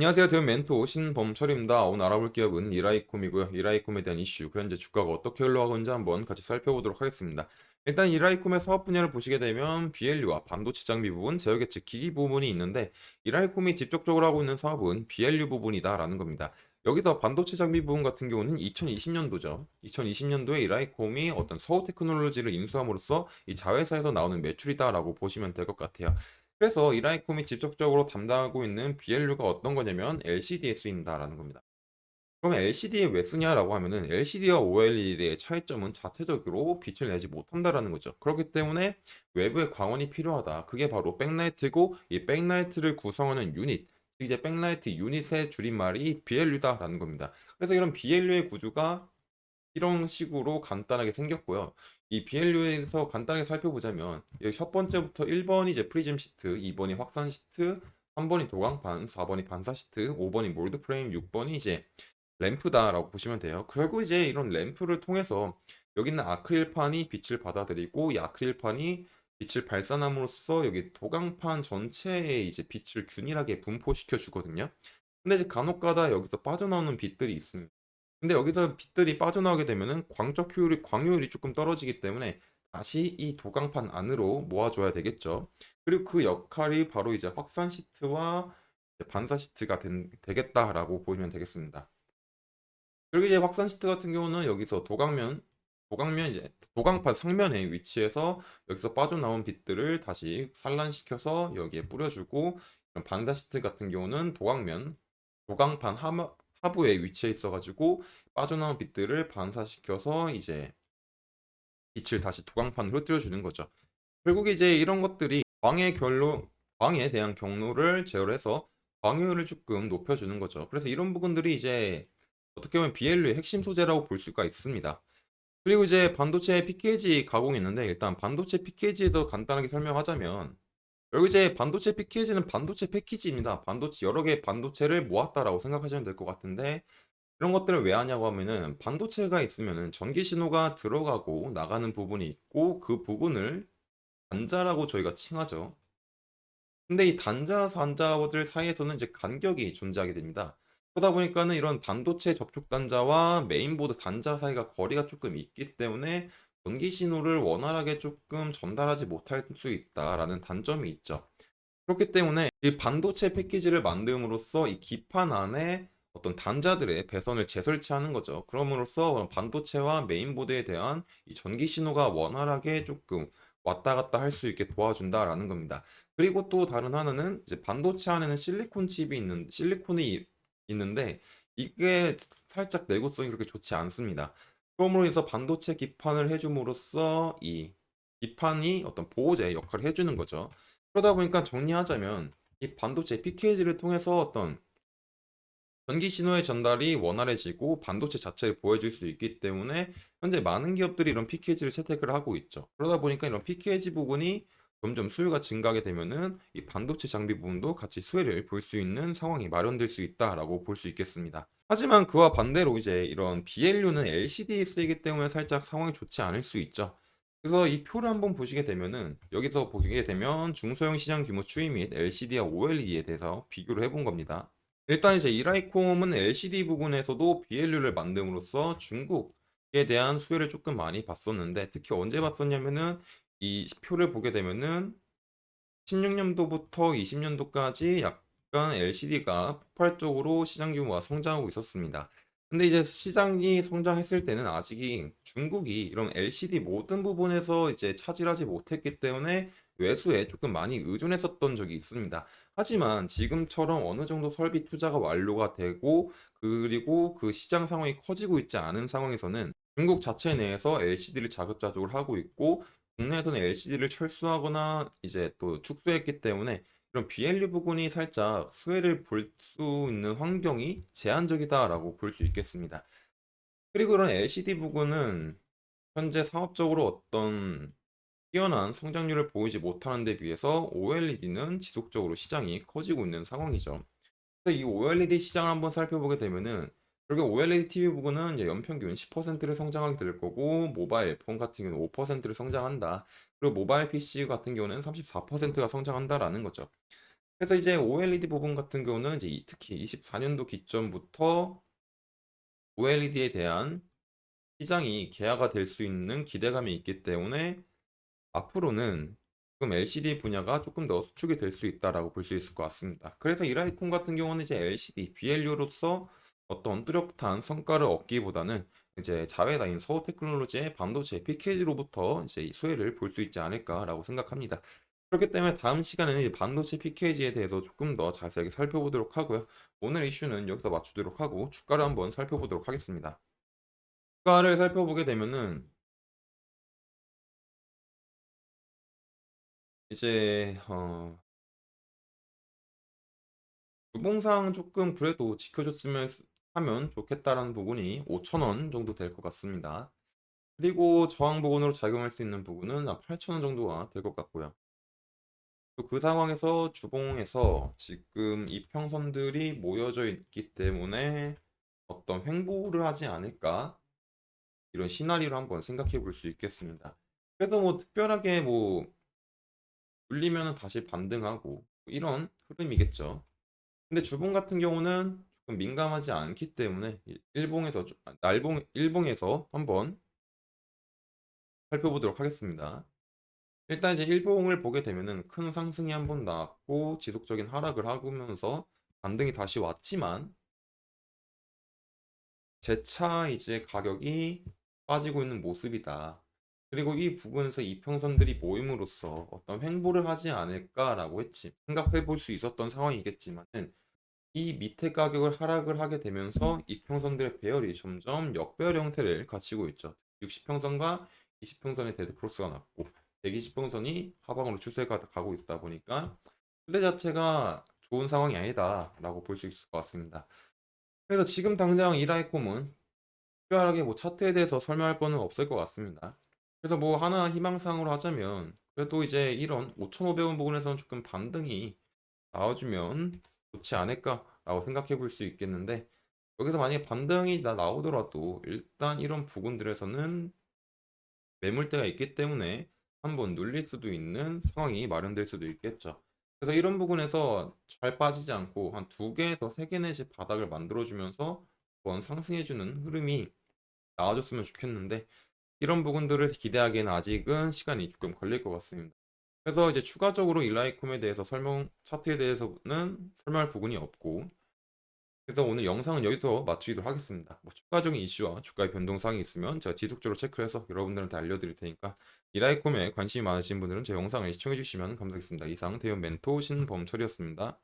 안녕하세요. 대형 멘토 신범철입니다. 오늘 알아볼 기업은 이라이콤이고요. 이라이콤에 대한 이슈, 그리고 현재 주가가 어떻게 흘러가고 있는지 한번 같이 살펴보도록 하겠습니다. 일단 이라이콤의 사업 분야를 보시게 되면 BLU와 반도체 장비 부분, 제어 예측 기기 부분이 있는데 이라이콤이 직접적으로 하고 있는 사업은 BLU 부분이다라는 겁니다. 여기서 반도체 장비 부분 같은 경우는 2020년도죠. 2020년도에 이라이콤이 어떤 서우 테크놀로지를 인수함으로써 이 자회사에서 나오는 매출이다라고 보시면 될 것 같아요. 그래서 이라이콤이 직접적으로 담당하고 있는 BLU가 어떤 거냐면 LCD에 쓰인다라는 겁니다. 그럼 LCD에 왜 쓰냐라고 하면은 LCD와 OLED의 차이점은 자체적으로 빛을 내지 못한다라는 거죠. 그렇기 때문에 외부의 광원이 필요하다. 그게 바로 백라이트고 이 백라이트를 구성하는 유닛, 즉 이제 백라이트 유닛의 줄임말이 BLU다라는 겁니다. 그래서 이런 BLU의 구조가 이런 식으로 간단하게 생겼고요. 이 BLU에서 간단하게 살펴보자면 여기 첫 번째부터 1번이 이제 프리즘 시트, 2번이 확산 시트, 3번이 도광판, 4번이 반사 시트, 5번이 몰드 프레임, 6번이 이제 램프다라고 보시면 돼요. 결국 이제 이런 램프를 통해서 여기 있는 아크릴판이 빛을 받아들이고 이 아크릴판이 빛을 발산함으로써 여기 도광판 전체에 이제 빛을 균일하게 분포시켜 주거든요. 근데 이제 간혹가다 여기서 빠져나오는 빛들이 있습니다. 근데 여기서 빛들이 빠져나오게 되면은 광적 효율이 광효율이 조금 떨어지기 때문에 다시 이 도강판 안으로 모아줘야 되겠죠. 그리고 그 역할이 바로 이제 확산 시트와 이제 반사 시트가 되겠다라고 보시면 되겠습니다. 그리고 이제 확산 시트 같은 경우는 여기서 도강면 이제 도강판 상면에 위치해서 여기서 빠져나온 빛들을 다시 산란시켜서 여기에 뿌려주고, 반사 시트 같은 경우는 도강판 하부에 위치해 있어가지고 빠져나온 빛들을 반사시켜서 이제 빛을 다시 도강판으로 띄워주는 거죠. 결국 이제 이런 것들이 광에 대한 경로를 제어를 해서 광효율을 조금 높여주는 거죠. 그래서 이런 부분들이 이제 어떻게 보면 BLU의 핵심 소재라고 볼 수가 있습니다. 그리고 이제 반도체 패키지 가공이 있는데, 일단 반도체 패키지에서 간단하게 설명하자면 여기 이제 반도체 패키지는 반도체 패키지입니다. 반도체 여러 개의 반도체를 모았다라고 생각하시면 될 것 같은데, 이런 것들을 왜 하냐고 하면은 반도체가 있으면은 전기 신호가 들어가고 나가는 부분이 있고 그 부분을 단자라고 저희가 칭하죠. 근데 이 단자들 사이에서는 이제 간격이 존재하게 됩니다. 그러다 보니까는 이런 반도체 접촉 단자와 메인보드 단자 사이가 거리가 조금 있기 때문에 전기 신호를 원활하게 조금 전달하지 못할 수 있다라는 단점이 있죠. 그렇기 때문에 이 반도체 패키지를 만듦으로써 이 기판 안에 어떤 단자들의 배선을 재설치하는 거죠. 그럼으로써 반도체와 메인보드에 대한 이 전기 신호가 원활하게 조금 왔다 갔다 할 수 있게 도와준다라는 겁니다. 그리고 또 다른 하나는 이제 반도체 안에는 실리콘이 있는데 이게 살짝 내구성이 그렇게 좋지 않습니다. 그러므로 해서 반도체 기판을 해줌으로써 이 기판이 어떤 보호제 역할을 해주는 거죠. 그러다 보니까 정리하자면 이 반도체 PKG를 통해서 어떤 전기 신호의 전달이 원활해지고 반도체 자체를 보여줄 수 있기 때문에 현재 많은 기업들이 이런 PKG를 채택을 하고 있죠. 그러다 보니까 이런 PKG 부분이 점점 수요가 증가하게 되면은 이 반도체 장비 부분도 같이 수혜를 볼 수 있는 상황이 마련될 수 있다라고 볼 수 있겠습니다. 하지만 그와 반대로 이제 이런 BLU는 LCD에 쓰이기 때문에 살짝 상황이 좋지 않을 수 있죠. 그래서 이 표를 한번 보시게 되면은 여기서 보게 되면 중소형 시장 규모 추이 및 LCD와 OLED에 대해서 비교를 해본 겁니다. 일단 이제 이라이콤은 LCD 부분에서도 BLU를 만듦으로써 중국에 대한 수혜를 조금 많이 봤었는데, 특히 언제 봤었냐면은 이 표를 보게 되면은 16년도부터 20년도까지 약간 LCD가 폭발적으로 시장 규모가 성장하고 있었습니다. 근데 이제 시장이 성장했을 때는 아직이 중국이 이런 LCD 모든 부분에서 이제 차지하지 못했기 때문에 외수에 조금 많이 의존했었던 적이 있습니다. 하지만 지금처럼 어느 정도 설비 투자가 완료가 되고 그리고 그 시장 상황이 커지고 있지 않은 상황에서는 중국 자체 내에서 LCD를 자급자족을 하고 있고 국내에서는 LCD를 철수하거나 이제 또 축소했기 때문에 이런 BLU 부분이 살짝 수혜를 볼 수 있는 환경이 제한적이다라고 볼 수 있겠습니다. 그리고 이런 LCD 부분은 현재 사업적으로 어떤 뛰어난 성장률을 보이지 못하는 데 비해서 OLED는 지속적으로 시장이 커지고 있는 상황이죠. 그래서 이 OLED 시장을 한번 살펴보게 되면은 결국 OLED TV 부분은 이제 연평균 10%를 성장하게 될 거고, 모바일 폰 같은 경우는 5%를 성장한다. 그리고 모바일 PC 같은 경우는 34%가 성장한다라는 거죠. 그래서 이제 OLED 부분 같은 경우는 이제 특히 24년도 기점부터 OLED에 대한 시장이 개화가 될 수 있는 기대감이 있기 때문에 앞으로는 조금 LCD 분야가 조금 더 수축이 될 수 있다라고 볼 수 있을 것 같습니다. 그래서 이라이콘 같은 경우는 이제 LCD, BLU로서 어떤 뚜렷한 성과를 얻기보다는 이제 자회사인 서울테크놀로지의 반도체 패키지로부터 이제 이 수혜를 볼 수 있지 않을까라고 생각합니다. 그렇기 때문에 다음 시간에는 이 반도체 패키지에 대해서 조금 더 자세하게 살펴보도록 하고요. 오늘 이슈는 여기서 마치도록 하고 주가를 한번 살펴보도록 하겠습니다. 주가를 살펴보게 되면은 이제 주봉상 조금 그래도 지켜줬으면 하면 좋겠다라는 부분이 5,000원 정도 될 것 같습니다. 그리고 저항 부분으로 작용할 수 있는 부분은 8,000원 정도가 될 것 같고요. 또 그 상황에서 주봉에서 지금 이평선들이 모여져 있기 때문에 어떤 횡보를 하지 않을까 이런 시나리오를 한번 생각해 볼 수 있겠습니다. 그래도 뭐 특별하게 뭐 눌리면 다시 반등하고 이런 흐름이겠죠. 근데 주봉 같은 경우는 조금 민감하지 않기 때문에 일봉에서 일봉에서 한번 살펴보도록 하겠습니다. 일단 이제 일봉을 보게 되면은 큰 상승이 한번 나왔고 지속적인 하락을 하면서 반등이 다시 왔지만 재차 이제 가격이 빠지고 있는 모습이다. 그리고 이 부분에서 이평선들이 모임으로써 어떤 횡보를 하지 않을까라고 생각해 볼 수 있었던 상황이겠지만은 이 밑에 가격을 하락을 하게 되면서 이평선들의 배열이 점점 역배열 형태를 갖추고 있죠. 60평선과 20평선의 데드 크로스가 났고 120평선이 하방으로 추세가 가고 있다 보니까 추세 자체가 좋은 상황이 아니다라고 볼 수 있을 것 같습니다. 그래서 지금 당장 이라이콤은 특별하게 뭐 차트에 대해서 설명할 거는 없을 것 같습니다. 그래서 뭐 하나 희망사항으로 하자면 그래도 이제 이런 5,500원 부분에서는 조금 반등이 나와주면 좋지 않을까라고 생각해 볼 수 있겠는데 여기서 만약에 반등이 나오더라도 일단 이런 부분들에서는 매물대가 있기 때문에 한번 눌릴 수도 있는 상황이 마련될 수도 있겠죠. 그래서 이런 부분에서 잘 빠지지 않고 한 두 개에서 세 개 내지 바닥을 만들어주면서 한번 상승해주는 흐름이 나와줬으면 좋겠는데 이런 부분들을 기대하기에는 아직은 시간이 조금 걸릴 것 같습니다. 그래서 이제 추가적으로 일라이콤에 대해서 차트에 대해서는 설명할 부분이 없고, 그래서 오늘 영상은 여기서 마치도록 하겠습니다. 뭐 추가적인 이슈와 주가의 변동사항이 있으면 제가 지속적으로 체크해서 여러분들한테 알려드릴 테니까, 일라이콤에 관심이 많으신 분들은 제 영상을 시청해주시면 감사하겠습니다. 이상 대형 멘토 신범철이었습니다.